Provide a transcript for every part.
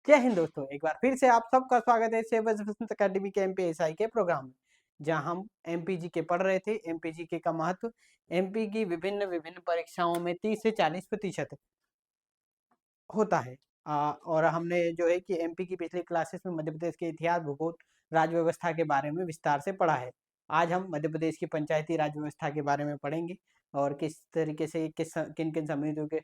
जय हिंद दोस्तों, एक बार फिर से आप सबका स्वागत है सेवर्स बसंत अकेडमी के एमपीएसआई के प्रोग्राम में, जहां हम एमपीजी के पढ़ रहे थे। एमपीजी के का महत्व, एमपी की विभिन्न विभिन्न परीक्षाओं में 30 से 40% होता है। और हमने जो है कि एमपी की पिछली क्लासेस में मध्य प्रदेश के इतिहास, भूगोल, राज्य व्यवस्था के बारे में विस्तार से पढ़ा है। आज हम मध्य प्रदेश की पंचायती राज व्यवस्था के बारे में पढ़ेंगे और किस तरीके से किन किन समितियों के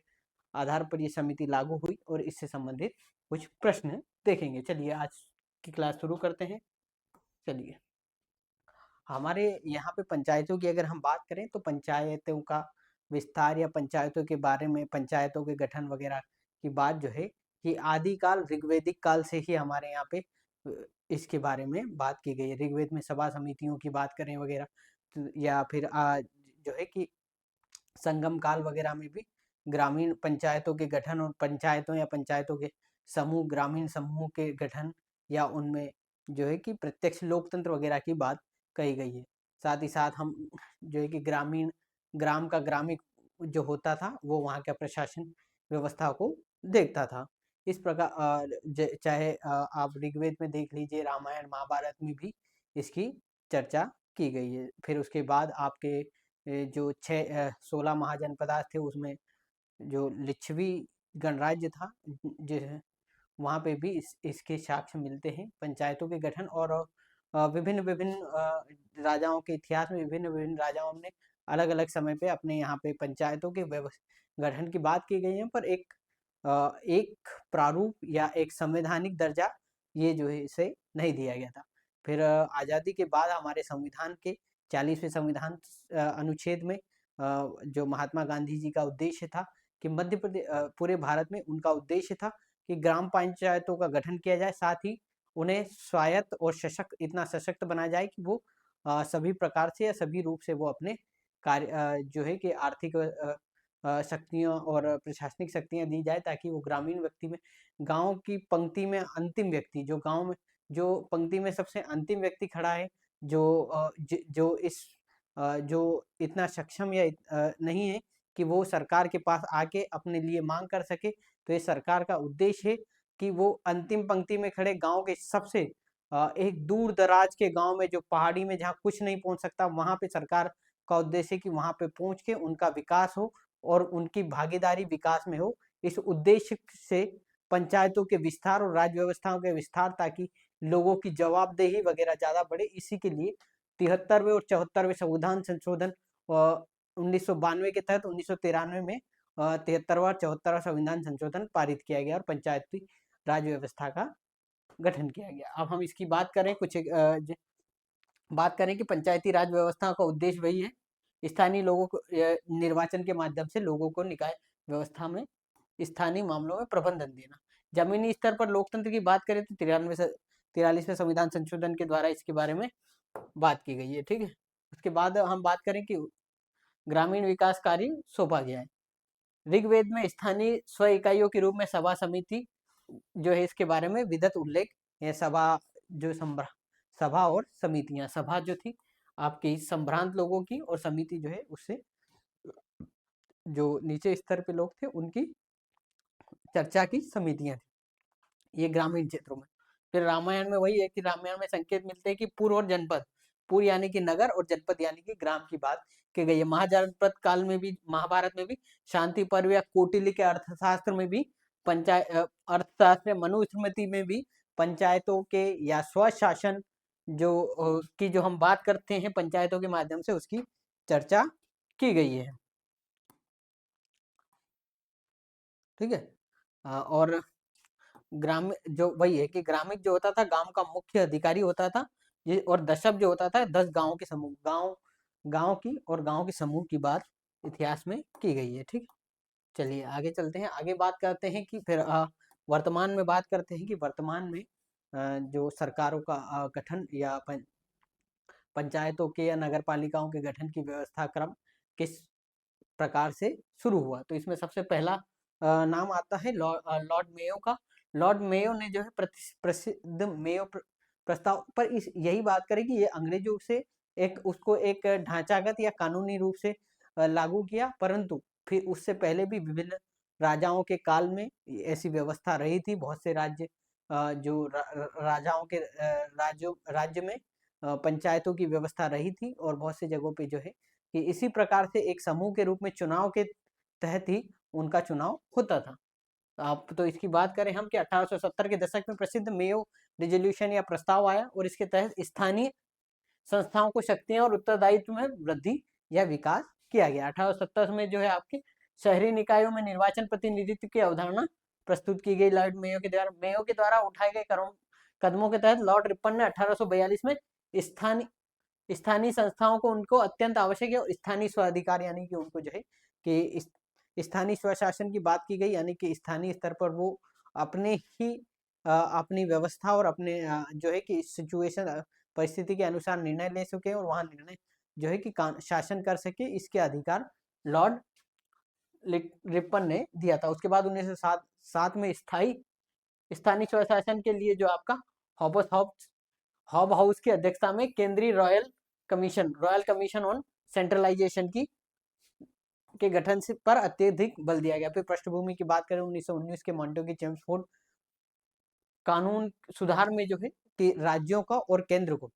आधार पर ये समिति लागू हुई और इससे संबंधित कुछ प्रश्न देखेंगे। चलिए आज की क्लास शुरू करते हैं। चलिए, हमारे यहाँ पे पंचायतों की अगर हम बात करें तो पंचायतों का विस्तार या पंचायतों के बारे में, पंचायतों के गठन वगैरह की बात जो है ये आदिकाल ऋग्वैदिक काल से ही हमारे यहाँ पे इसके बारे में बात की गई है। ऋग्वेद में सभा समितियों की बात करें वगैरह या फिर जो है कि संगम काल वगैरह में भी ग्रामीण पंचायतों के गठन और पंचायतों या पंचायतों के समूह, ग्रामीण समूह के गठन या उनमें जो है कि प्रत्यक्ष लोकतंत्र वगैरह की बात कही गई है। साथ ही साथ हम जो है कि ग्राम का ग्रामिक जो होता था वो वहाँ का प्रशासन व्यवस्था को देखता था। इस प्रकार चाहे आप ऋग्वेद में देख लीजिए, रामायण महाभारत में भी इसकी चर्चा की गई है। फिर उसके बाद आपके जो 16 महाजनपदास थे उसमें जो लिच्छवी गणराज्य था, वहाँ पे भी इसके साक्ष्य मिलते हैं पंचायतों के गठन और विभिन्न विभिन्न राजाओं के इतिहास में विभिन्न विभिन्न राजाओं ने अलग अलग समय पे अपने यहाँ पे पंचायतों के गठन की बात की गई है, पर एक प्रारूप या एक संवैधानिक दर्जा ये जो है इसे नहीं दिया गया था। फिर आज़ादी के बाद हमारे संविधान के 40वें संविधान अनुच्छेद में जो महात्मा गांधी जी का उद्देश्य था कि मध्य प्रदेश पूरे भारत में उनका उद्देश्य था कि ग्राम पंचायतों का गठन किया जाए, साथ ही उन्हें स्वायत्त और इतना सशक्त बनाया जाए कि वो सभी प्रकार से या सभी रूप से वो अपने कार्य जो है कि आर्थिक शक्तियाँ और प्रशासनिक शक्तियाँ दी जाए, ताकि वो ग्रामीण व्यक्ति में, गाँव की पंक्ति में अंतिम व्यक्ति, जो गाँव में जो पंक्ति में सबसे अंतिम व्यक्ति खड़ा है, जो इतना सक्षम या नहीं है कि वो सरकार के पास आके अपने लिए मांग कर सके। तो ये सरकार का उद्देश्य है कि वो अंतिम पंक्ति में खड़े गाँव के सबसे एक दूर दराज के गाँव में, जो पहाड़ी में जहाँ कुछ नहीं पहुँच सकता, वहाँ पे सरकार का उद्देश्य है कि वहाँ पे पहुँच के उनका विकास हो और उनकी भागीदारी विकास में हो। इस उद्देश्य से पंचायतों के विस्तार और राज्य व्यवस्थाओं के विस्तार, ताकि लोगों की जवाबदेही वगैरह ज़्यादा बढ़े। इसी के लिए 73वें और 74वें संविधान संशोधन 1992 के तहत 1993 में 73वां और 74वां संविधान संशोधन पारित किया गया और पंचायती राज व्यवस्था का गठन किया गया। अब हम इसकी बात करें बात करें कि पंचायती राज व्यवस्था का उद्देश्य वही है, स्थानीय लोगों को निर्वाचन के माध्यम से लोगों को निकाय व्यवस्था में स्थानीय मामलों में प्रबंधन देना। जमीनी स्तर पर लोकतंत्र की बात करें तो 43वें संविधान संशोधन के द्वारा इसके बारे में बात की गई है। ठीक है, उसके बाद हम बात करें कि ग्रामीण विकास कार्य सौंपा गया है। ऋग्वेद में स्थानीय स्व इकाइयों के रूप में सभा समिति जो है इसके बारे में विदत उल्लेख है। सभा और समितियां, सभा जो थी आपकी संभ्रांत लोगों की और समिति जो है उससे जो नीचे स्तर पे लोग थे उनकी चर्चा की समितियां थी, ये ग्रामीण क्षेत्रों में। फिर रामायण में वही है कि रामायण में संकेत मिलते हैं कि पुर और जनपद, पुर यानी कि नगर और जनपद यानी कि ग्राम की बात की गई है। महाजनपद काल में भी, महाभारत में भी, शांति पर्व या कौटिल्य के अर्थशास्त्र में भी, अर्थशास्त्र मनुस्मृति में भी पंचायतों के या स्वशासन जो हम बात करते हैं पंचायतों के माध्यम से, उसकी चर्चा की गई है। ठीक है, और ग्राम जो वही है कि ग्रामिक जो होता था गांव का मुख्य अधिकारी होता था, ये, और दशक जो होता था 10 गांवों के समूह, गांव की और गांव के समूह की बात इतिहास में की गई है। ठीक, चलिए आगे चलते हैं। आगे बात करते हैं कि फिर वर्तमान में बात करते हैं कि वर्तमान में जो सरकारों का गठन या पंचायतों के या नगर पालिकाओं के गठन की व्यवस्था क्रम किस प्रकार से शुरू हुआ। तो इसमें सबसे पहला नाम आता है लॉर्ड मेयो का। लॉर्ड मेयो ने जो है प्रसिद्ध मेयो प्रस्ताव पर यही बात करें कि ये अंग्रेजों से उसको एक ढांचागत या कानूनी रूप से लागू किया, परंतु फिर उससे पहले भी विभिन्न राजाओं के काल में ऐसी व्यवस्था रही थी। बहुत से राज्य जो राजाओं के राज्य में पंचायतों की व्यवस्था रही थी, और बहुत सी जगहों पे जो है कि इसी प्रकार से एक समूह के रूप में चुनाव के तहत ही उनका चुनाव होता था। आप तो इसकी बात करें हम कि 1870 के दशक में प्रसिद्ध मेयो रिजोल्यूशन या प्रस्ताव आया, और इसके तहत स्थानीय संस्थाओं को शक्तियां और उत्तरदायित्व में वृद्धि या विकास किया गया। 1870 में जो है आपके शहरी निकायों में निर्वाचन प्रतिनिधित्व की अवधारणा प्रस्तुत की गई लॉर्ड मेयो के द्वारा उठाए गए कदमों के तहत लॉर्ड रिपन ने 1842 में स्थानीय स्थानीय संस्थाओं को उनको अत्यंत आवश्यक है, और स्थानीय स्वाधिकार यानी कि उनको जो है कि स्थानीय स्वशासन की बात की गई, यानी कि स्थानीय स्तर पर वो अपने ही अपनी व्यवस्था और अपने जो है कि सिचुएशन परिस्थिति के अनुसार निर्णय ले सके, और वहां निर्णय जो है कि शासन कर सके, इसके अधिकार लॉर्ड रिपन ने दिया था। उसके बाद 1907 में स्थानीय स्वशासन के लिए जो आपका हॉब हाउस की अध्यक्षता में केंद्रीय रॉयल कमीशन ऑन सेंट्रलाइजेशन के गठन से पर अत्यधिक बल दिया गया। फिर पृष्ठभूमि की बात करें 1919 के मॉन्टेग्यू चेम्सफोर्ड कानून सुधार में जो है कि राज्यों का और केंद्र को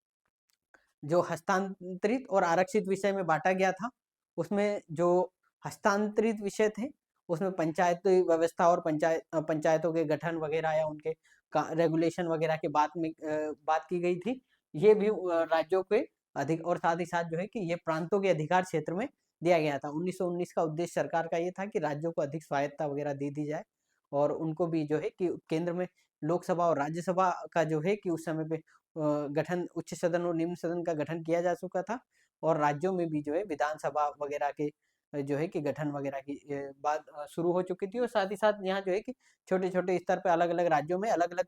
जो हस्तांतरित और आरक्षित विषय में बांटा गया था, उसमें जो हस्तांतरित विषय थे उसमें पंचायती व्यवस्था और पंचायतों के गठन वगैरह या उनके रेगुलेशन वगैरह के बात की गई थी। ये भी राज्यों के अधिक, और साथ ही साथ जो है कि ये प्रांतों के अधिकार क्षेत्र में दिया गया था। 1919 का उद्देश्य सरकार का ये था कि राज्यों को अधिक स्वायत्तता वगैरह दे दी जाए, और उनको भी जो है कि केंद्र में लोकसभा और राज्यसभा का जो है कि उस समय पे गठन, उच्च सदन और निम्न सदन का गठन किया जा चुका था, और राज्यों में भी जो है विधानसभा वगैरह के जो है कि गठन वगैरह की बात शुरू हो चुकी थी। और साथ ही साथ यहाँ जो है कि छोटे छोटे स्तर पर अलग अलग राज्यों में अलग अलग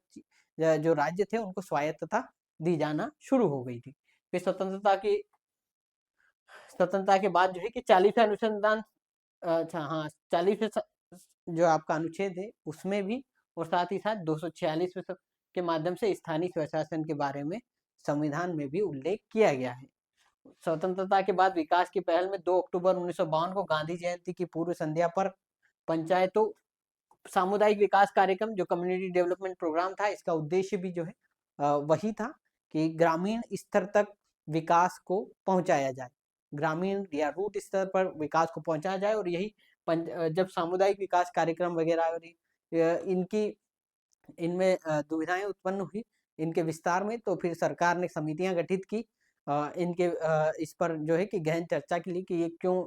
जो राज्य थे उनको स्वायत्तता दी जाना शुरू हो गई थी। फिर स्वतंत्रता के बाद जो है कि 40वें अनुसंधान, अच्छा हाँ, 40वें जो आपका अनुच्छेद है उसमें भी, और साथ ही साथ 246 के माध्यम से स्थानीय स्वशासन के बारे में संविधान में भी उल्लेख किया गया है। स्वतंत्रता के बाद विकास की पहल में 2 अक्टूबर 1952 को गांधी जयंती की पूर्व संध्या पर पंचायतों सामुदायिक विकास कार्यक्रम जो कम्युनिटी डेवलपमेंट प्रोग्राम था, इसका उद्देश्य भी जो है वही था कि ग्रामीण स्तर तक विकास को पहुंचाया जाए, ग्रामीण या रूट स्तर पर विकास को पहुंचाया जाए। और यही जब सामुदायिक विकास कार्यक्रम वगैरह इनमें दुविधाएं उत्पन्न हुई इनके विस्तार में, तो फिर सरकार ने समितियां गठित की इनके इस पर जो है कि गहन चर्चा के लिए कि ये क्यों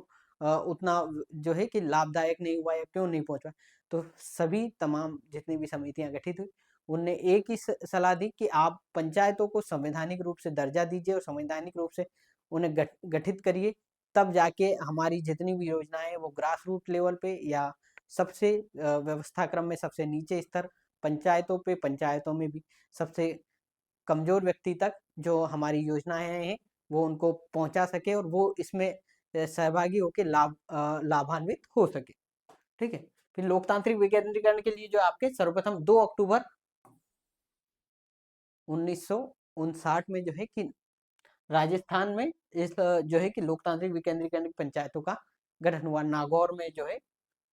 उतना जो है कि लाभदायक नहीं हुआ या क्यों नहीं पहुंचा। तो सभी तमाम जितनी भी समितियां गठित हुई उनने एक ही सलाह दी कि आप पंचायतों को संवैधानिक रूप से दर्जा दीजिए और संवैधानिक रूप से उन्हें गठित करिए, तब जाके हमारी जितनी भी योजनाएं वो ग्रास रूट लेवल पे या सबसे व्यवस्था क्रम में सबसे नीचे स्तर पंचायतों में भी सबसे कमजोर व्यक्ति तक जो हमारी योजनाएं हैं वो उनको पहुंचा सके, और वो इसमें सहभागी होकर लाभान्वित हो सके। ठीक है। फिर लोकतांत्रिक विकेंद्रीकरण के लिए जो आपके सर्वप्रथम 2 अक्टूबर 1959 में जो है कि राजस्थान में इस जो है कि लोकतांत्रिक विकेंद्रीकरण पंचायतों का गठन हुआ। नागौर में जो है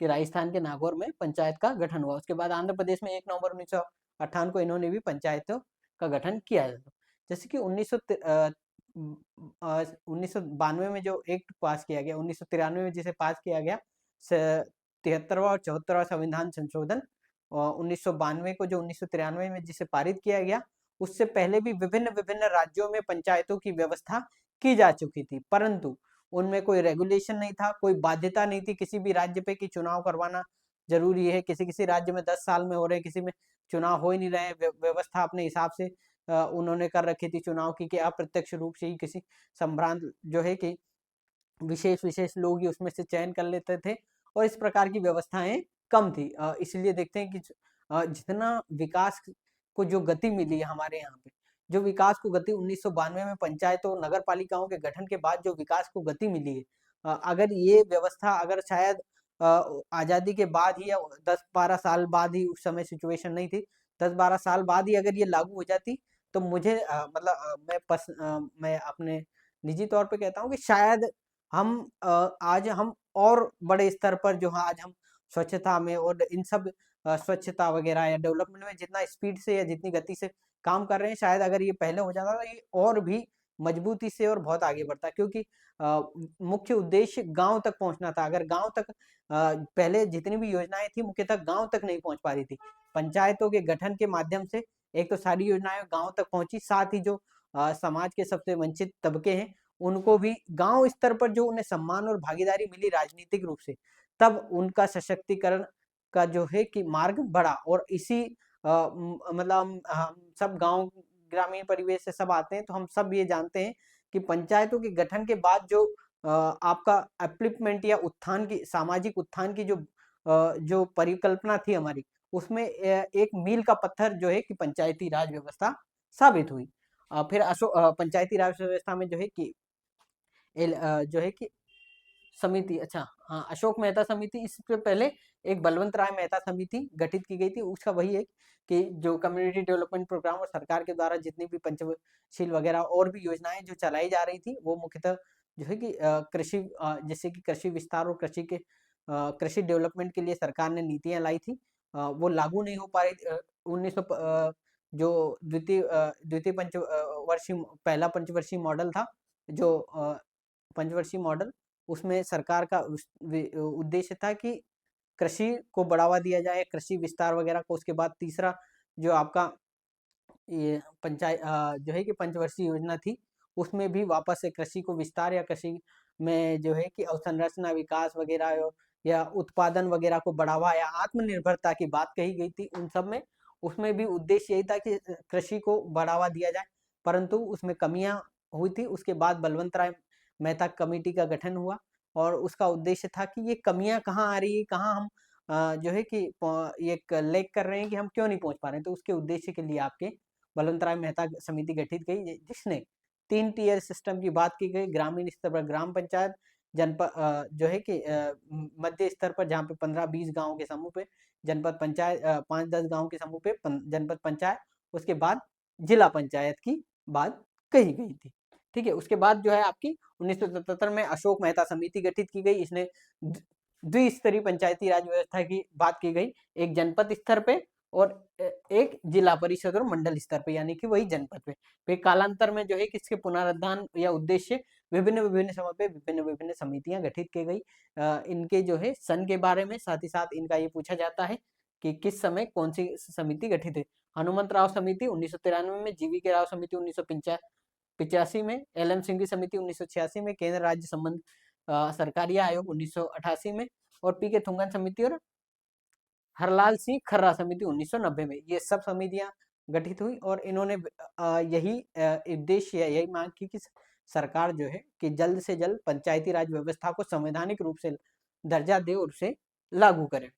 कि राजस्थान के नागौर में पंचायत का गठन हुआ। उसके बाद आंध्र प्रदेश में 1 नवंबर 1958 को इन्होंने भी पंचायतों का गठन किया। जैसे कि 1992 में जो एक्ट पास किया गया, 1993 में जिसे पास किया गया 73वां और 74वां संविधान संशोधन, और 1992 को जो 1993 में जिसे पारित किया गया, उससे पहले भी विभिन्न विभिन्न राज्यों में पंचायतों की व्यवस्था की जा चुकी थी, परंतु उनमें कोई रेगुलेशन नहीं था, कोई बाध्यता नहीं थी किसी भी राज्य पे कि चुनाव करवाना जरूरी है। किसी किसी राज्य में 10 साल में हो रहे, किसी में चुनाव हो ही नहीं रहे, व्यवस्था अपने हिसाब से उन्होंने कर रखी थी चुनाव की, कि अप्रत्यक्ष रूप से ही किसी संभ्रांत जो है कि विशेष लोग ही उसमें से चयन कर लेते थे, और इस प्रकार की व्यवस्थाएं कम थी। इसलिए देखते हैं कि जितना विकास को जो गति मिली है हमारे यहाँ पे, जो विकास को गति 1992 में पंचायतों नगर पालिकाओं के गठन के बाद जो विकास को गति मिली है, अगर ये व्यवस्था अगर शायद आजादी के बाद ही या 10-12 साल बाद ही, उस समय सिचुएशन नहीं थी, 10-12 साल बाद ही अगर ये लागू हो जाती, तो मुझे मतलब मैं अपने निजी तौर पे कहता हूँ कि शायद हम आज हम और बड़े स्तर पर जो आज हम स्वच्छता में और इन सब स्वच्छता वगैरह या डेवलपमेंट में जितना स्पीड से या जितनी गति से काम कर रहे हैं, शायद अगर ये पहले हो जाता तो ये और भी मजबूती से और बहुत आगे बढ़ता, क्योंकि मुख्य उद्देश्य गांव तक पहुंचना था। अगर गांव तक पहले जितनी भी योजनाएं थी मुख्यतः गांव तक नहीं पहुंच पा रही थी। पंचायतों के गठन के माध्यम से एक तो सारी योजनाएं गांव तक पहुंची, साथ ही जो समाज के सबसे वंचित तबके हैं उनको भी गांव स्तर पर जो उन्हें सम्मान और भागीदारी मिली राजनीतिक रूप से, तब उनका सशक्तिकरण का जो है कि मार्ग बढ़ा। और इसी मतलब हम सब गांव ग्रामीण परिवेश से सब आते हैं, तो हम सब ये जानते हैं कि पंचायतों के गठन के बाद जो आपका अपलिफ्टमेंट या उत्थान की, सामाजिक उत्थान की जो परिकल्पना थी हमारी, उसमें एक मील का पत्थर जो है कि पंचायती राज व्यवस्था साबित हुई। फिर पंचायती राज व्यवस्था में जो है कि जो है कि समिति, अच्छा हाँ, अशोक मेहता समिति, इससे पहले एक बलवंत राय मेहता समिति गठित की गई थी। उसका वही है कि जो कम्युनिटी डेवलपमेंट प्रोग्राम और सरकार के द्वारा जितनी भी पंचशील वगैरह और भी योजनाएं जो चलाई जा रही थी, वो मुख्यतः जो है कि कृषि, जैसे कि कृषि विस्तार और कृषि डेवलपमेंट के लिए सरकार ने नीतियां लाई थी, वो लागू नहीं हो पा रही थी। 1900 जो द्वितीय पंचवर्षीय, पहला पंचवर्षीय मॉडल था, जो पंचवर्षीय मॉडल, उसमें सरकार का उद्देश्य था कि कृषि को बढ़ावा दिया जाए, कृषि विस्तार वगैरह को। उसके बाद तीसरा जो आपका ये पंचायत जो है कि पंचवर्षीय योजना थी, उसमें भी वापस से कृषि को विस्तार या कृषि में जो है कि अवसंरचना विकास वगैरह या उत्पादन वगैरह को बढ़ावा या आत्मनिर्भरता की बात कही गई थी उन सब में। उसमें भी उद्देश्य यही था कि कृषि को बढ़ावा दिया जाए, परंतु उसमें कमियां हुई थी। उसके बाद बलवंत राय मेहता कमेटी का गठन हुआ और उसका उद्देश्य था कि ये कमियां कहाँ आ रही है, कहाँ हम जो है कि ये लेक कर रहे हैं कि हम क्यों नहीं पहुंच पा रहे हैं। तो उसके उद्देश्य के लिए आपके बलवंत राय मेहता समिति गठित गई, जिसने 3 टियर सिस्टम की बात की गई। ग्रामीण स्तर पर ग्राम पंचायत, जनपद जो है कि मध्य स्तर पर जहाँ पे 15-20 गाँव के समूह पे जनपद पंचायत, 5-10 गाँव के समूह पे जनपद पंचायत, उसके बाद जिला पंचायत की बात कही गई थी। ठीक है, उसके बाद जो है आपकी 1977 में अशोक मेहता समिति गठित की गई। इसने द्विस्तरीय पंचायती राज व्यवस्था की बात की गई, एक जनपद स्तर पे और एक जिला परिषद और मंडल स्तर पे, यानी कि वही जनपद पे। फिर कालांतर में जो है कि इसके पुनरुद्धार या उद्देश्य विभिन्न समय पे विभिन्न समितियां गठित की गई। इनके जो है सन के बारे में, साथ ही साथ इनका ये पूछा जाता है कि किस समय कौन सी समिति गठित है। हनुमंत राव समिति 1993 में, जीवी के राव समिति 1985 में, एल.एम. सिंह की समिति 1986 में, केंद्र राज्य संबंध सरकारी आयोग 1988 में, और पी.के. थुंगन समिति और हरलाल सिंह खर्रा समिति 1990 में। ये सब समितियां गठित हुई और इन्होंने यही उद्देश्य, यही मांग की कि सरकार जो है कि जल्द से जल्द पंचायती राज व्यवस्था को संवैधानिक रूप से दर्जा दे और उसे लागू करे।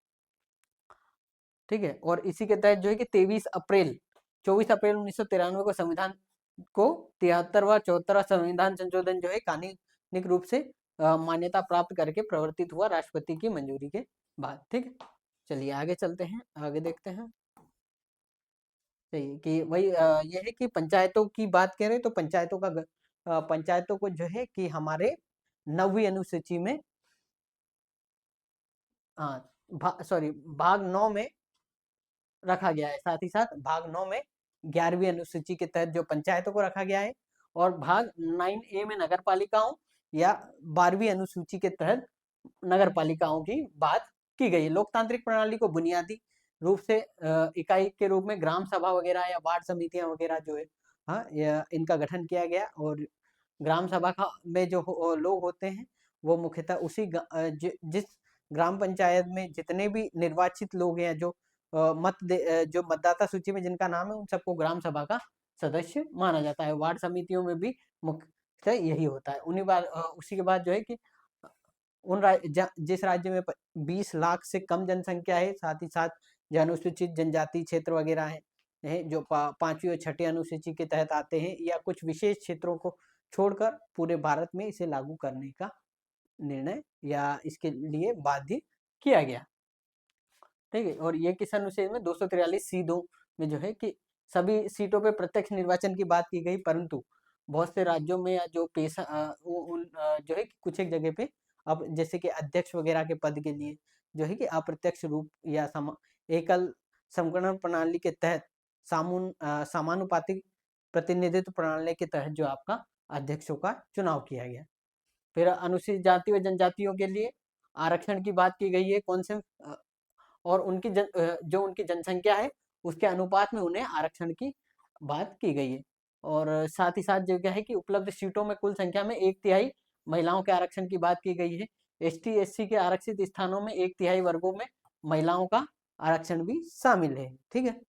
ठीक है, और इसी के तहत जो है कि 24 अप्रैल 1993 को संविधान को 73वां 74वां संविधान संशोधन जो है कानूनिक रूप से मान्यता प्राप्त करके प्रवर्तित हुआ राष्ट्रपति की मंजूरी के बाद। ठीक है, चलिए आगे चलते हैं, आगे देखते हैं। सही कि वही ये है कि पंचायतों की बात करें तो पंचायतों को जो है कि हमारे 9वीं अनुसूची में, भाग 9 में रखा गया है। साथ ही साथ भाग 9 में 11वीं अनुसूची के तहत जो पंचायतों को रखा गया है, और भाग 9A में नगर पालिकाओं या 12वीं अनुसूची के तहत नगर पालिकाओं की बात की गई। लोकतांत्रिक प्रणाली को बुनियादी रूप से इकाई के रूप में ग्राम सभा वगैरह या वार्ड समितियां वगैरह जो है, हाँ, इनका गठन किया गया। और ग्राम सभा में जो लोग होते हैं वो मुख्यतः उसी जिस ग्राम पंचायत में जितने भी निर्वाचित लोग हैं, जो जो मतदाता सूची में जिनका नाम है, उन सबको ग्राम सभा का सदस्य माना जाता है। वार्ड समितियों में भी मुख्य यही होता है। उसी के बाद जो है कि जिस राज्य में 20 लाख से कम जनसंख्या है, साथ ही साथ जो अनुसूचित जनजाति क्षेत्र वगैरह है जो 5वीं और 6ठी अनुसूची के तहत आते हैं, या कुछ विशेष क्षेत्रों को छोड़कर पूरे भारत में इसे लागू करने का निर्णय या इसके लिए बाध्य किया गया। ठीक है, और ये किस अनुच्छेद में 243(c)(2) में जो है कि सभी सीटों पे प्रत्यक्ष निर्वाचन की बात की गई, परंतु बहुत से राज्यों में या जो पेशा जो है कुछ एक जगह पे अब जैसे कि अध्यक्ष वगैरह के पद के लिए जो है कि अप्रत्यक्ष रूप या एकल संगणन प्रणाली के तहत समानुपातिक प्रतिनिधित्व प्रणाली के तहत जो आपका अध्यक्षों का चुनाव किया गया। फिर अनुसूचित जाति व जनजातियों के लिए आरक्षण की बात की गई है, कौन से और उनकी जो उनकी जनसंख्या है उसके अनुपात में उन्हें आरक्षण की बात की गई है। और साथ ही साथ जो क्या है कि उपलब्ध सीटों में कुल संख्या में 1/3 महिलाओं के आरक्षण की बात की गई है। एसटी एससी के आरक्षित स्थानों में 1/3 वर्गों में महिलाओं का आरक्षण भी शामिल है। ठीक है,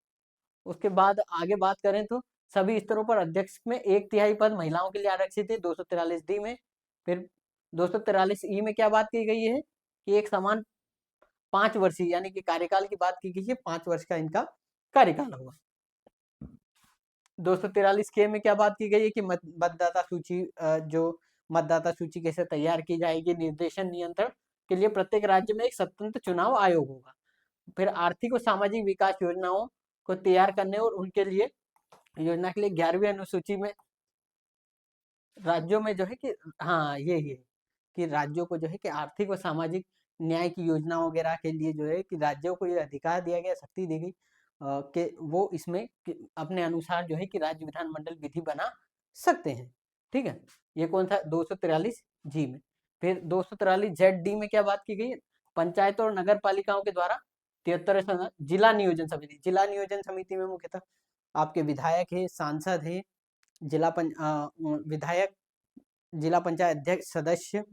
उसके बाद आगे बात करें तो सभी स्तरों पर अध्यक्ष में 1/3 पद महिलाओं के लिए आरक्षित है 243 डी में। फिर 243 ई में क्या बात की गई है कि एक समान 5 वर्षीय यानी कि कार्यकाल की बात की गई है, 5 वर्ष का इनका कार्यकाल होगा। 243 के में क्या बात की गई है कि मतदाता सूची जो मतदाता सूची कैसे तैयार की जाएगी, निर्देशन नियंत्रण के लिए प्रत्येक राज्य में एक स्वतंत्र चुनाव आयोग होगा। फिर आर्थिक और सामाजिक विकास योजनाओं को तैयार करने और उनके लिए योजना के लिए 11वीं अनुसूची में राज्यों में जो है कि हाँ ये है कि राज्यों को जो है कि आर्थिक और सामाजिक न्याय की योजना वगैरह के लिए जो है कि राज्यों को ये अधिकार दिया गया, शक्ति दी गई कि वो इसमें अपने अनुसार जो है कि राज्य विधानमंडल विधि बना सकते हैं। ठीक है, ये कौन था 243 जी में। फिर 243 जेड डी में क्या बात की गई, पंचायतों और नगर पालिकाओं के द्वारा 73 जिला नियोजन समिति। जिला नियोजन समिति में मुख्यतः आपके विधायक है, सांसद है, विधायक, जिला पंचायत अध्यक्ष सदस्य,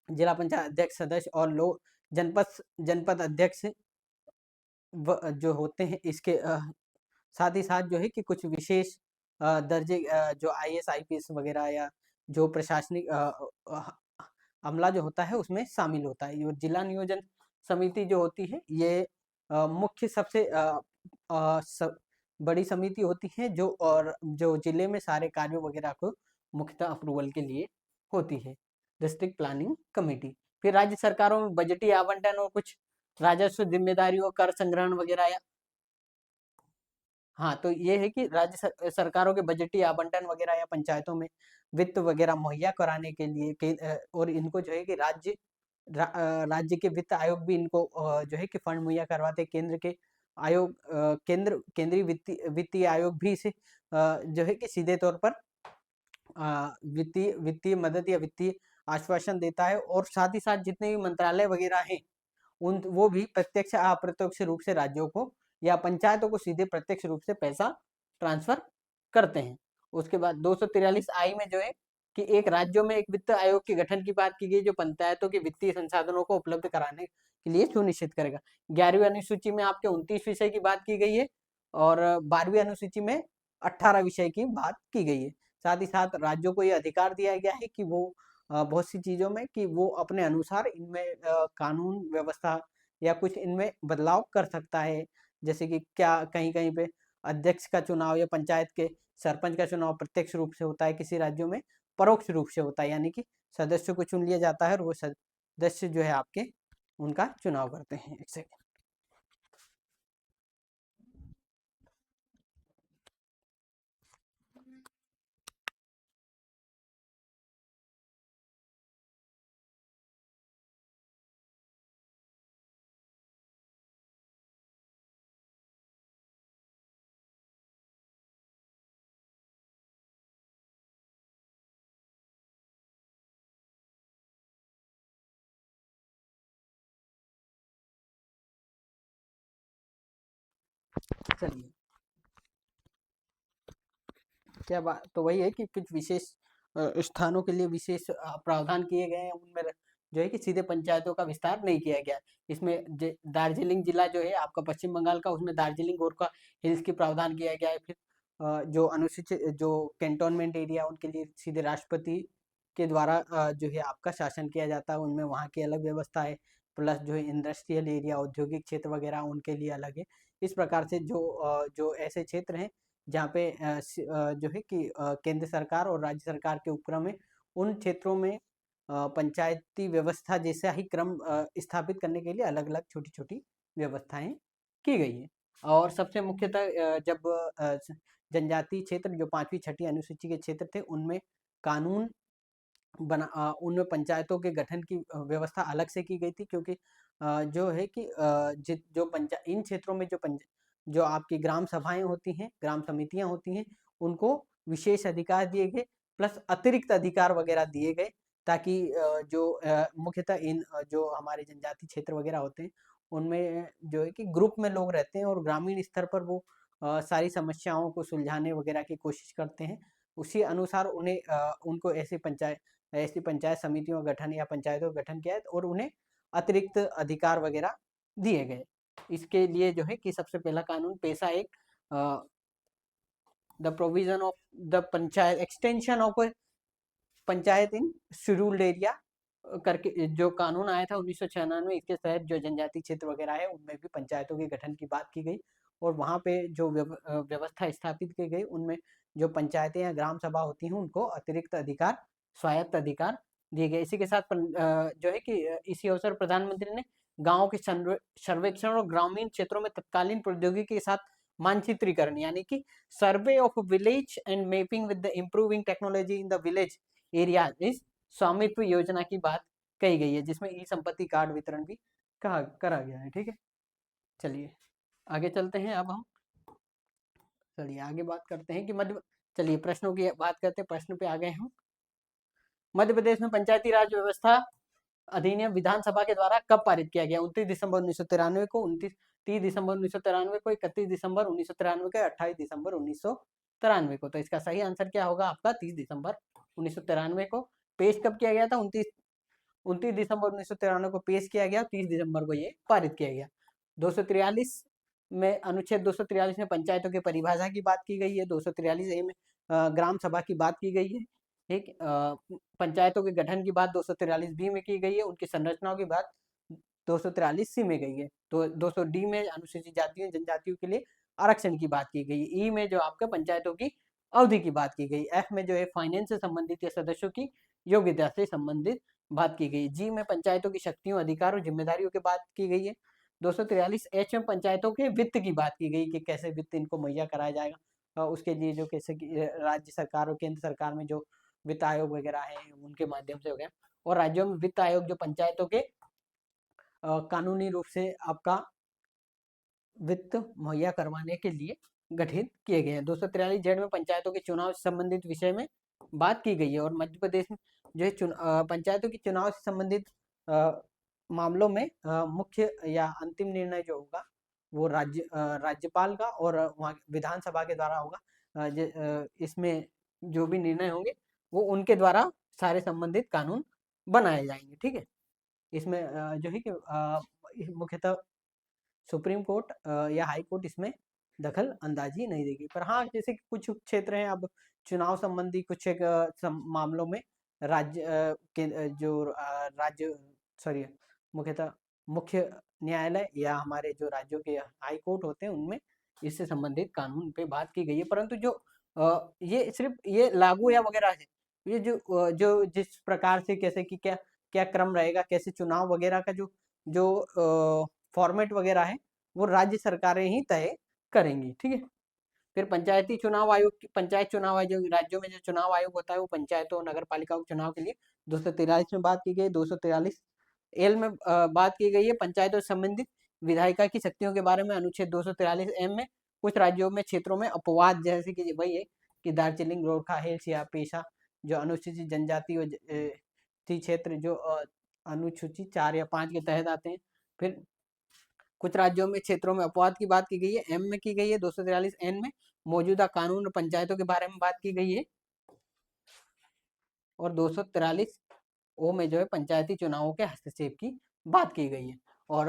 जिला पंचायत अध्यक्ष सदस्य और लोग जनपद जनपद अध्यक्ष जो होते हैं। इसके साथ ही साथ जो है कि कुछ विशेष दर्जे जो आईएएस आईपीएस वगैरह या जो प्रशासनिक अमला जो होता है उसमें शामिल होता है। ये जिला नियोजन समिति जो होती है ये मुख्य सबसे बड़ी समिति होती है जो और जो जिले में सारे कार्यों वगैरह को मुख्यतः अप्रूवल के लिए होती है, डिस्ट्रिक्ट प्लानिंग कमेटी। फिर राज्य सरकारों में बजटीय आवंटन और कुछ राजस्व जिम्मेदारियों, कर संग्रहण वगैरह या हाँ, तो ये है कि राज्य सरकारों के बजटीय आवंटन वगैरह या पंचायतों में वित्त वगैरह मुहैया कराने के लिए और इनको जो है कि राज्य के वित्त आयोग भी इनको जो है कि फंड मुहैया करवाते। केंद्र के आयोग केंद्रीय वित्तीय आयोग भी इसे जो है कि सीधे तौर पर वित्तीय वित्तीय मदद या वित्तीय आश्वासन देता है। और साथ ही साथ जितने भी मंत्रालय वगैरह हैं उन वो भी प्रत्यक्ष अप्रत्यक्ष रूप से राज्यों को या पंचायतों को सीधे प्रत्यक्ष रूप से पैसा ट्रांसफर करते हैं। उसके बाद 243 आई में जो है कि एक राज्यों में एक वित्त आयोग के गठन की बात की गई जो पंचायतों के वित्तीय संसाधनों को उपलब्ध कराने के लिए सुनिश्चित करेगा। 11वीं अनुसूची में आपके 29 विषय की बात की गई है और 12वीं अनुसूची में 18 विषय की बात की गई है। साथ ही साथ राज्यों को यह अधिकार दिया गया है कि वो बहुत सी चीजों में कि वो अपने अनुसार इनमें कानून व्यवस्था या कुछ इनमें बदलाव कर सकता है। जैसे कि क्या कहीं कहीं पे अध्यक्ष का चुनाव या पंचायत के सरपंच का चुनाव प्रत्यक्ष रूप से होता है, किसी राज्यों में परोक्ष रूप से होता है, यानी कि सदस्यों को चुन लिया जाता है और वो सदस्य जो है आपके उनका चुनाव करते हैं। एक सेकंड, चलिए क्या बात तो वही है कि कुछ विशेष स्थानों के लिए विशेष प्रावधान किए गए हैं। उनमें जो है कि सीधे पंचायतों का विस्तार नहीं किया गया। इसमें दार्जिलिंग जिला जो है आपका पश्चिम बंगाल का, उसमें दार्जिलिंग गोरखा हिल्स की प्रावधान किया गया है। फिर जो अनुसूचित जो कैंटोनमेंट एरिया उनके लिए सीधे राष्ट्रपति के द्वारा जो है आपका शासन किया जाता है, उनमें वहाँ की अलग व्यवस्था है। प्लस जो है इंडस्ट्रियल एरिया, औद्योगिक क्षेत्र वगैरह उनके लिए अलग है। इस प्रकार से जो ऐसे क्षेत्र हैं जहाँ पे जो है कि केंद्र सरकार और राज्य सरकार के उपक्रम में उन क्षेत्रों में पंचायती व्यवस्था जैसा ही क्रम स्थापित करने के लिए अलग अलग छोटी छोटी व्यवस्थाएं की गई है। और सबसे मुख्यतः जब जनजातीय क्षेत्र जो 5वीं 6वीं अनुसूची के क्षेत्र थे उनमें कानून उनमें पंचायतों के गठन की व्यवस्था अलग से की गई थी, क्योंकि जो है कि इन क्षेत्रों में जो आपकी ग्राम सभाएं होती हैं, ग्राम समितियां होती हैं, उनको विशेष अधिकार दिए गए, प्लस अतिरिक्त अधिकार वगैरह दिए गए, ताकि मुख्यतः जो हमारे जनजाति क्षेत्र वगैरह होते हैं, उनमें जो है कि ग्रुप में लोग रहते हैं और ग्रामीण स्तर पर वो सारी समस्याओं को सुलझाने वगैरह की कोशिश करते हैं। उसी अनुसार उनको ऐसी पंचायत समितियों का गठन या पंचायतों का गठन किया है और उन्हें अतिरिक्त अधिकार वगैरह दिए गए। इसके लिए जो है कि सबसे पहला कानून पेशा एक the provision of the panchayat extension of panchayat in scheduled area करके जो कानून आया था 1996, इसके तहत जो जनजाति क्षेत्र वगैरह है उनमें भी पंचायतों के गठन की बात की गई और वहाँ पे जो व्यवस्था स्थापित की गई, उनमें जो पंचायतें या ग्राम सभा होती हैं उनको अतिरिक्त अधिकार, स्वायत्त अधिकार दिए गए। इसी के साथ जो है कि इसी अवसर प्रधानमंत्री ने गाँव के सर्वेक्षण और ग्रामीण क्षेत्रों में तत्कालीन प्रौद्योगिकी के साथ मानचित्रीकरण यानी कि survey of village and mapping with the improving technology in the village area इस स्वामित्व योजना की बात कही गई है, जिसमें ई संपत्ति कार्ड वितरण भी करा गया है। ठीक है, चलिए आगे चलते हैं। अब हम चलिए आगे बात करते हैं कि चलिए प्रश्नों की बात करते हैं। प्रश्न पे आ गए हम। मध्य प्रदेश में पंचायती राज व्यवस्था अधिनियम विधानसभा के द्वारा कब पारित किया गया? 29 दिसंबर 1993 को, 30 दिसंबर 1993 को, 31 दिसंबर 1993 को, 28 दिसंबर 1993 को। तो इसका सही आंसर क्या होगा आपका? 30 दिसंबर 1993 को। पेश कब किया गया था? 29 दिसंबर 1993 को पेश किया गया, 30 दिसंबर को ये पारित किया गया। 243 में अनुच्छेद 243 में पंचायतों की परिभाषा की बात की गई है। 243 ए में ग्राम सभा की बात की गई है। ठीक, पंचायतों के गठन की बात 243 बी में की गई है। उनकी संरचनाओं की बात 243 सी में गई है। तो 200 डी में अनुसूचित जातियों जनजातियों के लिए आरक्षण की बात की गई। ई में जो आपके पंचायतों की अवधि की बात की गई। एफ में जो है फाइनेंस से संबंधित या सदस्यों की योग्यता से संबंधित बात की गई। जी में पंचायतों की शक्तियों, अधिकार और जिम्मेदारियों की बात की गई है। 243 एच में पंचायतों के वित्त की बात की गई कि कैसे वित्त इनको मुहैया कराया जाएगा। उसके लिए जो कैसे राज्य सरकार और केंद्र सरकार में जो वित्त आयोग वगैरह है उनके माध्यम से हो गया। और राज्यों में वित्त आयोग जो पंचायतों के कानूनी रूप से आपका वित्त मुहैया करवाने के लिए गठित किए गए हैं। 243 जेड में पंचायतों के चुनाव से संबंधित विषय में बात की गई है। और मध्य प्रदेश में जो है पंचायतों के चुनाव से संबंधित मामलों में मुख्य या अंतिम निर्णय जो होगा वो राज्यपाल का और वहाँ विधानसभा के द्वारा होगा। इसमें जो भी निर्णय होंगे वो उनके द्वारा सारे संबंधित कानून बनाए जाएंगे। ठीक है, इसमें जो है कि मुख्यतः सुप्रीम कोर्ट या हाई कोर्ट इसमें दखल अंदाजी नहीं देगी। पर हाँ, जैसे कि कुछ क्षेत्र हैं, अब चुनाव संबंधी कुछ एक मामलों में मुख्यतः मुख्य न्यायालय या हमारे जो राज्यों के हाई कोर्ट होते हैं उनमें इससे संबंधित कानून पे बात की गई है। परंतु जो ये सिर्फ ये लागू या वगैरह है, ये जो जिस प्रकार से कैसे कि क्या क्या क्रम रहेगा, कैसे चुनाव वगैरह का जो फॉर्मेट वगैरह है वो राज्य सरकारें ही तय करेंगी। ठीक है, फिर पंचायत चुनाव आयोग राज्यों में जो चुनाव आयोग होता है वो पंचायतों और नगर पालिकाओं के चुनाव के लिए 243 में बात की गई। 243 एल में बात की गई है पंचायतों से संबंधित विधायिका की शक्तियों के बारे में। अनुच्छेद 243 एम में कुछ राज्यों में क्षेत्रों में अपवाद, जैसे कि वही है कि दार्जिलिंग, गोरखा हिल्स या पेशा जो अनुसूचित जनजाति क्षेत्र जो अनुसूचित 4 या 5 के तहत आते हैं। फिर कुछ राज्यों में क्षेत्रों में अपवाद की बात की गई है, एम में की गई है। 243 एन में मौजूदा कानून और पंचायतों के बारे में बात की गई है। और 243 ओ में जो है पंचायती चुनावों के हस्तक्षेप की बात की गई है। और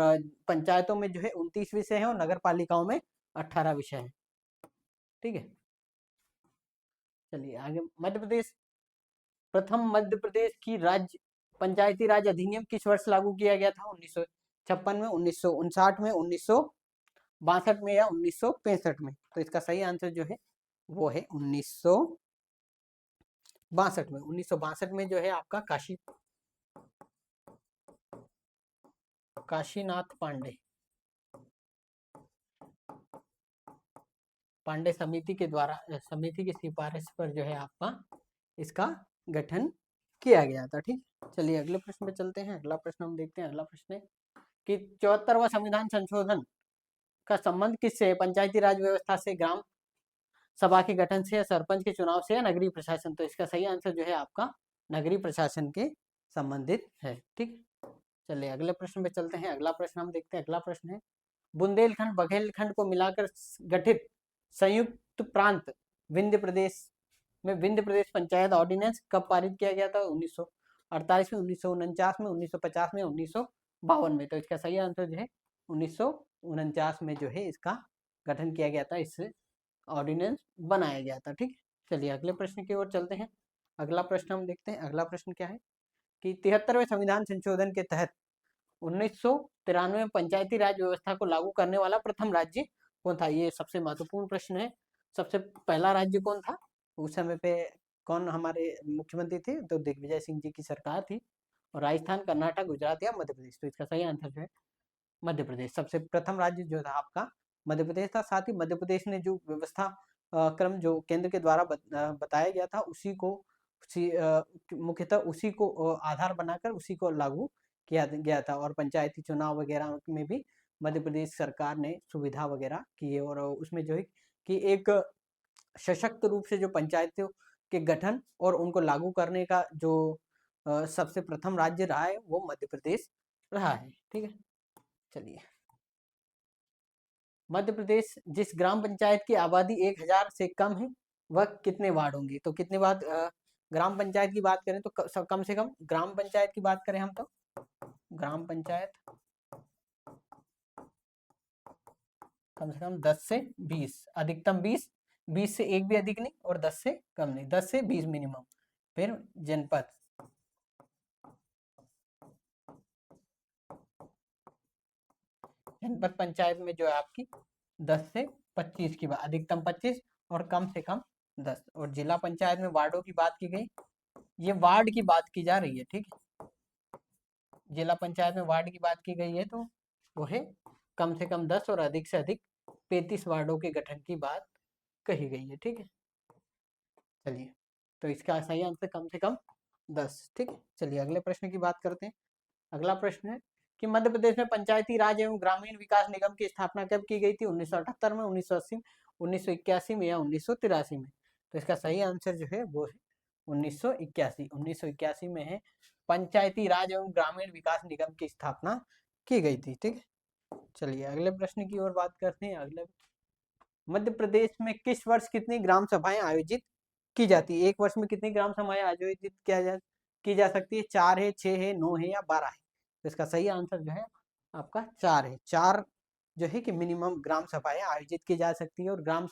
पंचायतों में जो है 29 विषय है और नगर पालिकाओं में 18 विषय है। ठीक है, चलिए आगे। मध्य प्रदेश प्रथम मध्य प्रदेश की राज्य पंचायती राज अधिनियम किस वर्ष लागू किया गया था? 1956 में, 1959 में, 1962 में या 1965 में? तो इसका सही आंसर जो है वो है 1962 में। 1962 में जो है आपका काशीनाथ पांडे समिति के द्वारा, समिति की सिफारिश पर जो है आपका इसका गठन किया गया था। ठीक, चलिए अगले प्रश्न पे चलते हैं। अगला प्रश्न हम देखते हैं। अगला प्रश्न है कि 74वां संविधान संशोधन का संबंध किससे है? पंचायती राज व्यवस्था से, ग्राम सभा के गठन से, या सरपंच के चुनाव से, या नगरीय प्रशासन? तो इसका सही आंसर जो है आपका नगरीय प्रशासन के संबंधित है। ठीक, चलिए अगले प्रश्न पे चलते हैं। अगला प्रश्न हम देखते हैं। अगला प्रश्न है बुंदेलखंड बघेलखंड को मिलाकर गठित संयुक्त प्रांत विंध्य प्रदेश में विंध्य प्रदेश पंचायत ऑर्डिनेंस कब पारित किया गया था? 1948 में, 1949 में, 1950 में, 1952 में? तो इसका सही आंसर जो है 1949 में जो है इसका गठन किया गया था, इससे ऑर्डिनेंस बनाया गया था। ठीक, चलिए अगले प्रश्न की ओर चलते हैं। अगला प्रश्न हम देखते हैं। अगला प्रश्न क्या है कि 73वें संविधान संशोधन के तहत 1993 में पंचायती राज व्यवस्था को लागू करने वाला प्रथम राज्य कौन था? ये सबसे महत्वपूर्ण प्रश्न है। सबसे पहला राज्य कौन था उस समय पे? कौन हमारे मुख्यमंत्री थे? तो दिग्विजय सिंह जी की सरकार थी। और राजस्थान, कर्नाटक, गुजरात या मध्य प्रदेश? तो इसका सही आंसर जो है मध्य प्रदेश। सबसे प्रथम राज्य जो था आपका मध्य प्रदेश था। साथ ही मध्य प्रदेश ने जो व्यवस्था क्रम जो केंद्र के द्वारा बताया गया था, उसी को मुख्यतः उसी को आधार बनाकर उसी को लागू किया गया था। और पंचायती चुनाव वगैरह में भी मध्य प्रदेश सरकार ने सुविधा वगैरह की है। और उसमें जो है कि एक सशक्त रूप से जो पंचायतों के गठन और उनको लागू करने का जो सबसे प्रथम राज्य रहा है वो मध्य प्रदेश रहा है। ठीक है, चलिए मध्य प्रदेश जिस ग्राम पंचायत की आबादी 1000 से कम है वह कितने वार्ड होंगे? तो कितने वार्ड ग्राम पंचायत की बात करें तो कम से कम ग्राम पंचायत की बात करें हम तो ग्राम पंचायत कम से कम 10 से 20, अधिकतम 20, 20 से एक भी अधिक नहीं और 10 से कम नहीं, 10 से 20 मिनिमम। फिर जनपद जनपद पंचायत में जो है आपकी 10 से 25 की बात, अधिकतम 25 और कम से कम 10। और जिला पंचायत में वार्डों की बात की गई, ये वार्ड की बात की जा रही है। ठीक है, जिला पंचायत में वार्ड की बात की गई है तो वो है कम से कम 10 और अधिक से अधिक 35 वार्डों के गठन की बात कही गई है। ठीक है, चलिए तो इसका सही आंसर कम से कम 10। ठीक है, चलिए अगले प्रश्न की बात करते हैं। अगला प्रश्न है कि मध्य प्रदेश में पंचायती राज एवं ग्रामीण विकास निगम की स्थापना कब की गई थी? 1978 में, 1980 में, 1981 में या 1983 में? तो इसका सही आंसर जो है वो है 1981। 1981 में है पंचायती राज एवं ग्रामीण विकास निगम की स्थापना की गई थी। ठीक है, चलिए अगले प्रश्न की ओर बात करते हैं। अगले मध्य प्रदेश में किस वर्ष कितनी ग्राम सभाएं आयोजित की जाती है? एक वर्ष में कितनी ग्राम सभाएं आयोजित की जा सकती है? 4 है, 6 है, 9 है या 12 है? तो इसका सही आंसर जो है आपका 4 है। 4 जो है कि मिनिमम ग्राम सभाएं आयोजित की जा सकती है। और ग्राम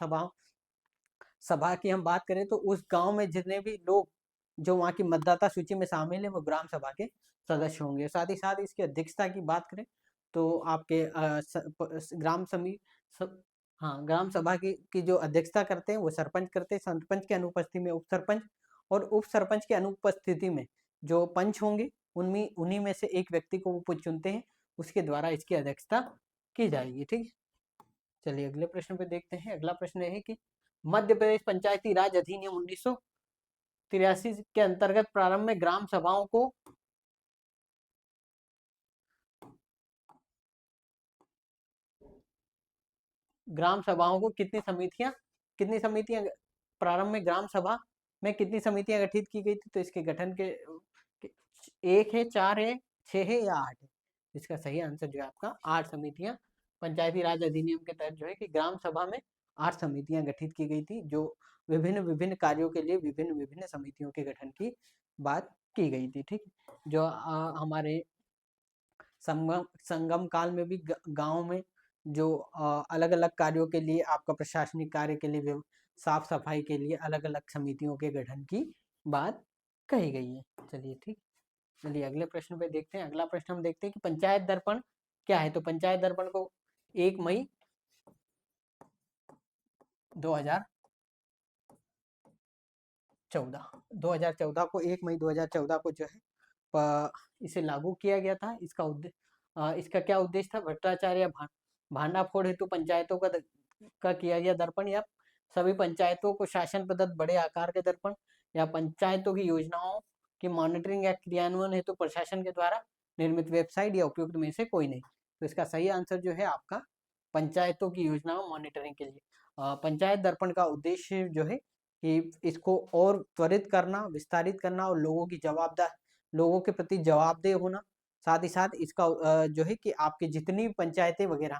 सभा की हम बात करें तो उस गांव में जितने भी लोग जो वहाँ की मतदाता सूची में शामिल है वो ग्राम सभा के सदस्य होंगे। साथ ही साथ इसकी अध्यक्षता की बात करें तो आपके ग्राम समिति हाँ, ग्राम सभा की जो अध्यक्षता करते हैं वो सरपंच करते हैं। सरपंच के अनुपस्थिति में उप सरपंच, और उप सरपंच के अनुपस्थिति में जो पंच होंगे उनमें उन्हीं में से एक व्यक्ति को वो चुनते हैं, उसके द्वारा इसकी अध्यक्षता की जाएगी। ठीक है, चलिए अगले प्रश्न पे देखते हैं। अगला प्रश्न है कि मध्य प्रदेश पंचायती राज अधिनियम 1983 के अंतर्गत प्रारंभ में ग्राम सभाओं को कितनी समितियां प्रारंभ में ग्राम सभा में कितनी समितियां गठित की गई थी? तो इसके गठन के 1 है, 4 है, 6 है या 8 है? इसका सही आंसर जो है आपका 8 समितियां पंचायती राज अधिनियम के तहत जो है कि ग्राम सभा में 8 समितियां गठित की गई थी, जो विभिन्न विभिन्न कार्यों के लिए विभिन्न विभिन्न समितियों के गठन की बात की गई थी। ठीक, जो हमारे संगम काल में भी गांव में जो अलग अलग कार्यों के लिए आपका प्रशासनिक कार्य के लिए साफ सफाई के लिए अलग अलग समितियों के गठन की बात कही गई है। चलिए ठीक, चलिए अगले प्रश्न पे देखते हैं। अगला प्रश्न हम देखते हैं कि पंचायत दर्पण क्या है? तो पंचायत दर्पण को 1 मई 2014 को 1 मई 2014 को जो है इसे लागू किया गया था। इसका क्या उद्देश्य था? भ्रष्टाचार या भांडाफोड़ हेतु पंचायतों का किया गया दर्पण, या सभी पंचायतों को शासन प्रदत्त बड़े आकार के दर्पण, या पंचायतों की योजनाओं कि मॉनिटरिंग या क्रियान्वयन हेतु प्रशासन के द्वारा निर्मित वेबसाइट या उपयुक्त में से कोई नहीं। तो इसका सही आंसर जो है आपका पंचायतों की योजनाओं मॉनिटरिंग के लिए। पंचायत दर्पण का उद्देश्य जो है कि इसको और त्वरित करना, विस्तारित करना और लोगों के प्रति जवाबदेह होना। साथ ही साथ इसका जो है कि आपकी जितनी पंचायतें वगैरह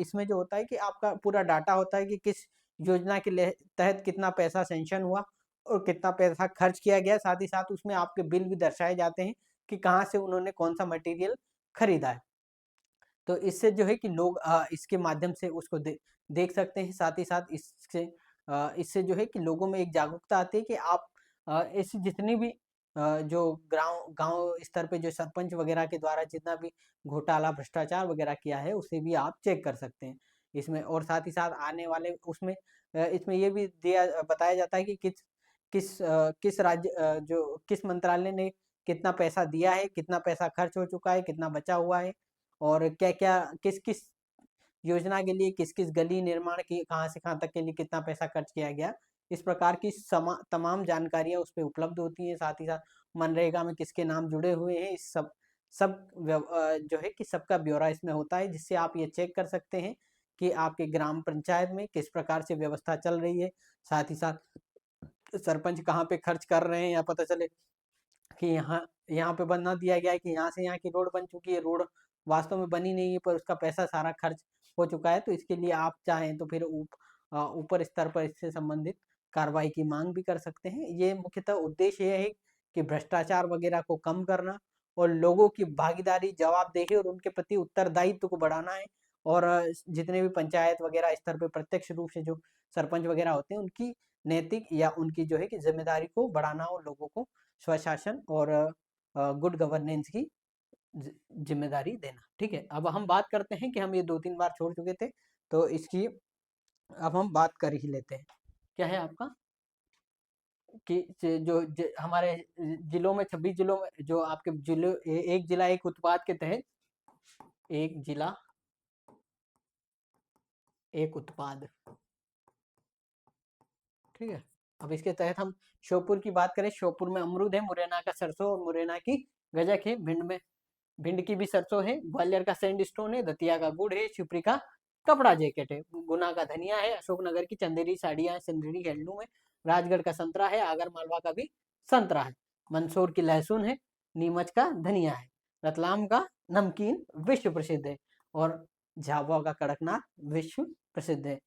इसमें जो होता है कि आपका पूरा डाटा होता है कि किस योजना के तहत कितना पैसा सेंक्शन हुआ और कितना पैसा खर्च किया गया। साथ ही साथ उसमें आपके बिल भी दर्शाए जाते हैं कि कहाँ से उन्होंने कौन सा मटेरियल खरीदा है। तो इससे जो है कि लोग इसके माध्यम से उसको देख सकते हैं। साथ ही साथ इससे जो है कि लोगों में एक जागरूकता आती है कि आप ऐसी जितनी भी जो गांव स्तर पे जो सरपंच वगैरह के द्वारा जितना भी घोटाला भ्रष्टाचार वगैरह किया है उसे भी आप चेक कर सकते हैं इसमें। और साथ ही साथ आने वाले उसमें इसमें ये भी बताया जाता है कि किस राज्य जो किस मंत्रालय ने कितना पैसा दिया है, कितना पैसा खर्च हो चुका है, कितना बचा हुआ है और क्या-क्या किस-किस योजना के लिए किस-किस गली निर्माण की कहाँ से कहाँ तक के लिए कितना पैसा खर्च किया गया। इस प्रकार की तमाम जानकारियाँ उस पे उपलब्ध होती हैं। साथ ही साथ मनरेगा में किसके नाम जुड़े हुए हैं, इस सब सब जो है कि सबका ब्यौरा इसमें होता है, जिससे आप ये चेक कर सकते हैं कि आपके ग्राम पंचायत में किस प्रकार से व्यवस्था चल रही है। साथ ही साथ सरपंच कहाँ पे खर्च कर रहे हैं या पता चले कि यहाँ यहाँ पे बना दिया गया है कि यहाँ से यहाँ की रोड बन चुकी है, रोड वास्तव में बनी नहीं है पर उसका पैसा सारा खर्च हो चुका है। तो इसके लिए आप चाहें तो फिर ऊपर स्तर पर इससे संबंधित कार्रवाई की मांग भी कर सकते हैं। ये मुख्यतः उद्देश्य ये है कि भ्रष्टाचार वगैरह को कम करना और लोगों की भागीदारी, जवाबदेही और उनके प्रति उत्तरदायित्व को बढ़ाना है। और जितने भी पंचायत वगैरह स्तर पे प्रत्यक्ष रूप से जो सरपंच वगैरह होते हैं उनकी नैतिक या उनकी जो है कि जिम्मेदारी को बढ़ाना और लोगों को स्वशासन और गुड गवर्नेंस की जिम्मेदारी देना। ठीक है, अब हम बात करते हैं कि हम ये 2-3 बार छोड़ चुके थे, तो इसकी अब हम बात कर ही लेते हैं। क्या है आपका कि हमारे जिलों में 26 जिलों में जो आपके जिलों एक जिला एक उत्पाद के तहत एक जिला एक उत्पाद, ठीक है। अब इसके तहत हम श्योपुर की बात करें, श्योपुर में अमरूद है, मुरैना का सरसों और मुरैना की गजक है, भिंड की भी सरसों है, ग्वालियर का सैंडस्टोन है, दतिया का गुड़ है, शिवपुरी का कपड़ा जैकेट है, गुना का धनिया है, अशोकनगर की चंदेरी साड़ियां है, सिंदरी हैंडलूम है, राजगढ़ का संतरा है, आगर मालवा का भी संतरा है, मंदसौर की लहसुन है, नीमच का धनिया है, रतलाम का नमकीन विश्व प्रसिद्ध है और झाबुआ का कड़कनाथ विश्व प्रसिद्ध है।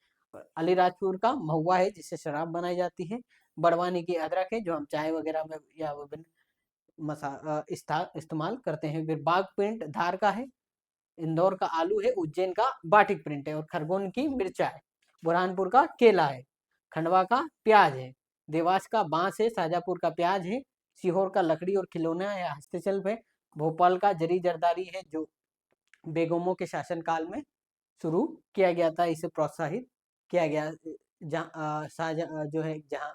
अलीराजपुर का महुआ है जिससे शराब बनाई जाती है, बड़वानी की अदरक है जो हम चाय वगैरह में या विभिन्न इस्तेमाल करते हैं। फिर बाग प्रिंट धार का है, इंदौर का आलू है, उज्जैन का बाटिक प्रिंट है और खरगोन की मिर्चा है, बुरहानपुर का केला है, खंडवा का प्याज है, देवास का बांस है, शाजापुर का प्याज है, सीहोर का लकड़ी और खिलौना या हस्तशिल्प है, भोपाल का जरी जरदारी है जो बेगमों के शासनकाल में शुरू किया गया था, इसे प्रोत्साहित किया गया। जो है जहाँ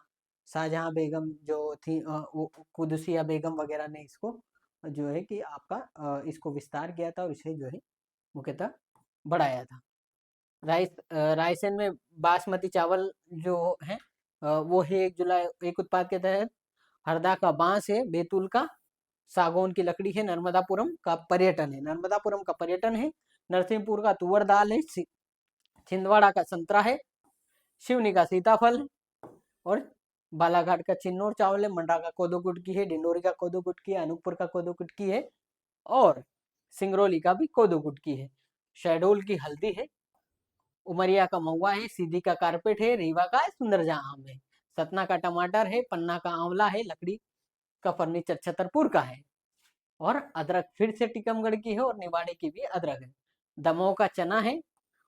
शाहजहां बेगम जो थी वो कुदसिया बेगम वगैरह ने इसको जो है कि आपका इसको विस्तार किया था और इसे जो है मुख्यतः बढ़ाया था। रायसेन में बासमती चावल जो है वो है एक उत्पाद के तहत, हरदा का बांस है, बैतूल का सागौन की लकड़ी है, नर्मदापुरम का पर्यटन है, नरसिंहपुर का तुवर दाल है, छिंदवाड़ा का संतरा है, शिवनी का सीताफल है और बालाघाट का चिन्नौर चावल है, मंडा का कोदो कुटकी है, डिंडोरी का कोदो कुटकी है, अनूपपुर का कोदो कुटकी है और सिंगरौली का भी कोदो कुटकी है, शहडोल की हल्दी है, उमरिया का महुआ है, सीधी का कारपेट है, रीवा का सुंदरजहां आम है, सतना का टमाटर है, पन्ना का आंवला है, लकड़ी का फर्नीचर छतरपुर का है और अदरक फिर से टीकमगढ़ की है और निवाड़ी की भी अदरक है, दमोह का चना है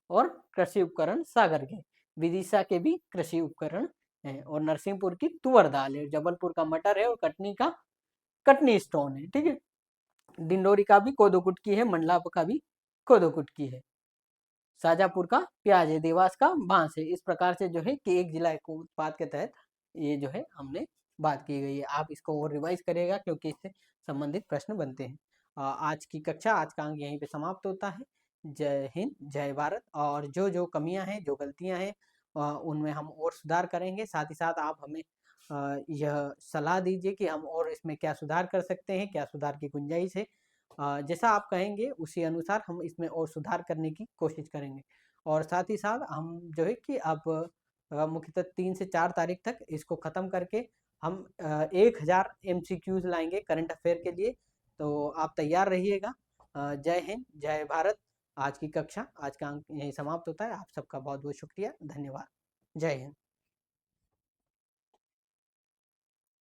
और कृषि उपकरण सागर के, विदिशा के भी कृषि उपकरण है और नरसिंहपुर की तुअर दाल है, जबलपुर का मटर है और कटनी का कटनी स्टोन है। ठीक है, डिंडोरी का भी कोदो कुटकी है, मंडला का भी कोदो कुटकी है, शाजापुर का प्याज है, देवास का बांस है। इस प्रकार से जो है कि एक जिला एक उत्पाद के तहत ये जो है हमने बात की गई है। आप इसको और रिवाइज करिएगा क्योंकि इससे संबंधित प्रश्न बनते हैं। आज की कक्षा आज का अंक यहीं पे समाप्त होता है। जय हिंद, जय भारत। और जो जो कमियां हैं, जो गलतियां हैं उनमें हम और सुधार करेंगे। साथ ही साथ आप हमें यह सलाह दीजिए कि हम और इसमें क्या सुधार कर सकते हैं, क्या सुधार की गुंजाइश है। जैसा आप कहेंगे उसी अनुसार हम इसमें और सुधार करने की कोशिश करेंगे। और साथ ही साथ हम जो है कि अब मुख्यतः 3 से 4 तारीख तक इसको ख़त्म करके हम 1000 एमसीक्यूज़ लाएँगे करंट अफ़ेयर के लिए, तो आप तैयार रहिएगा। जय हिंद, जय भारत। आज की कक्षा, आज का अंक यहीं समाप्त होता है। आप सबका बहुत-बहुत शुक्रिया, धन्यवाद। जय हिंद।